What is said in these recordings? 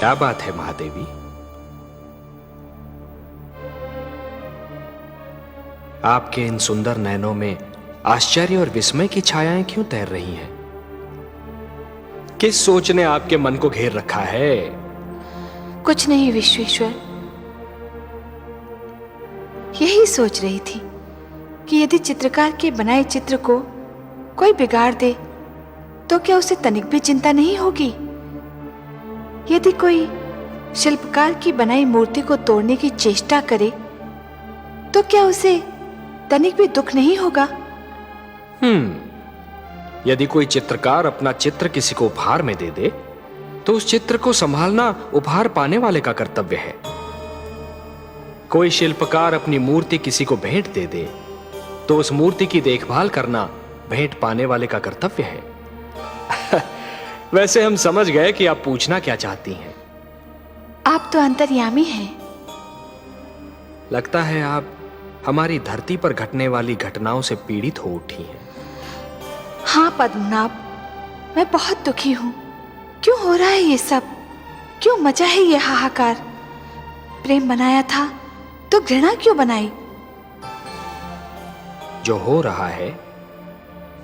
क्या बात है महादेवी? आपके इन सुंदर नयनों में आश्चर्य और विस्मय की छायाएं क्यों तैर रही हैं? किस सोच ने आपके मन को घेर रखा है? कुछ नहीं विश्वेश्वर, यही सोच रही थी कि यदि चित्रकार के बनाए चित्र को कोई बिगाड़ दे तो क्या उसे तनिक भी चिंता नहीं होगी? यदि कोई शिल्पकार की बनाई मूर्ति को तोड़ने की चेष्टा करे तो क्या उसे तनिक भी दुख नहीं होगा? यदि कोई चित्रकार अपना चित्र किसी को उपहार में दे दे तो उस चित्र को संभालना उपहार पाने वाले का कर्तव्य है। कोई शिल्पकार अपनी मूर्ति किसी को भेंट दे दे तो उस मूर्ति की देखभाल करना भेंट पाने वाले का कर्तव्य है। वैसे हम समझ गए कि आप पूछना क्या चाहती हैं। आप तो अंतर्यामी हैं। लगता है आप हमारी धरती पर घटने वाली घटनाओं से पीड़ित हो उठी हैं। हाँ पद्मनाभ, मैं बहुत दुखी हूं। क्यों हो रहा है ये सब? क्यों मचा है ये हाहाकार? प्रेम बनाया था तो घृणा क्यों बनाई? जो हो रहा है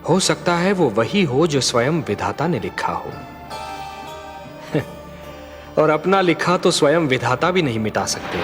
हो सकता है वो वही हो जो स्वयं विधाता ने लिखा हो। और अपना लिखा तो स्वयं विधाता भी नहीं मिटा सकते।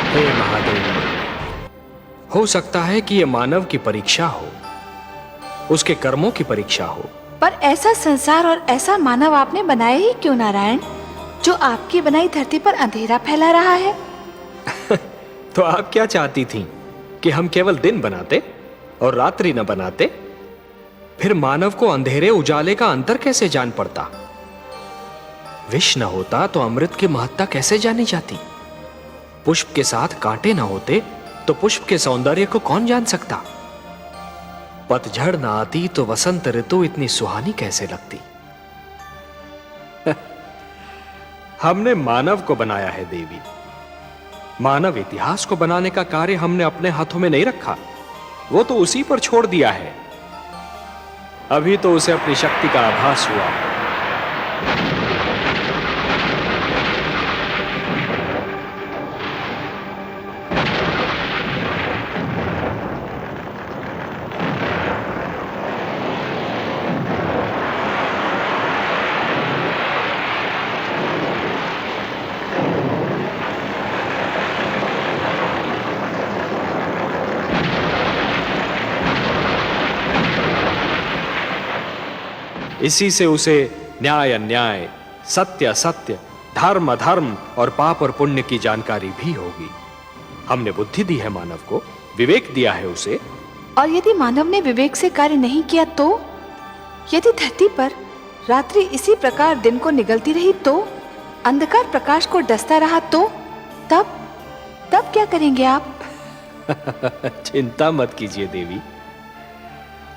हे महादेव, हो सकता है कि यह मानव की परीक्षा हो, उसके कर्मों की परीक्षा हो। पर ऐसा संसार और ऐसा मानव आपने बनाया ही क्यों नारायण, जो आपकी बनाई धरती पर अंधेरा फैला रहा है? तो आप क्या चाहती थीं कि हम केवल दिन बनाते और रात्रि न बनाते? फिर मानव को अंधेरे उजाले का अंतर कैसे जान पड़ता? विष न होता तो अमृत की महत्ता कैसे जानी जाती? पुष्प के साथ कांटे न होते तो पुष्प के सौंदर्य को कौन जान सकता? पतझड़ न आती तो वसंत ऋतु इतनी सुहानी कैसे लगती? हमने मानव को बनाया है देवी। मानव इतिहास को बनाने का कार्य हमने अपने हाथों में नहीं रखा, वो तो उसी पर छोड़ दिया है। अभी तो उसे अपनी शक्ति का आभास हुआ। इसी से उसे न्याय अन्याय, सत्य असत्य, धर्म अधर्म और पाप और पुण्य की जानकारी भी होगी। हमने बुद्धि दी है मानव को, विवेक दिया है उसे। और यदि मानव ने विवेक से कार्य नहीं किया तो? यदि धरती पर रात्रि इसी प्रकार दिन को निगलती रही तो? अंधकार प्रकाश को डसता रहा तो? तब क्या करेंगे आप? चिंता मत कीजिए देवी।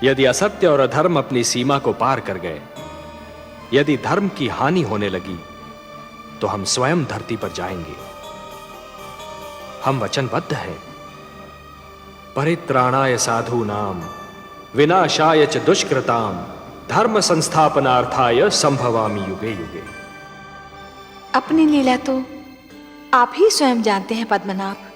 यदि असत्य और अधर्म अपनी सीमा को पार कर गए, यदि धर्म की हानि होने लगी, तो हम स्वयं धरती पर जाएंगे। हम वचनबद्ध हैं। परित्राणाय साधूनाम विनाशाय च दुष्कृताम धर्म संस्थापनार्थाय संभवामि युगे युगे। अपनी लीला तो आप ही स्वयं जानते हैं पद्मनाभ।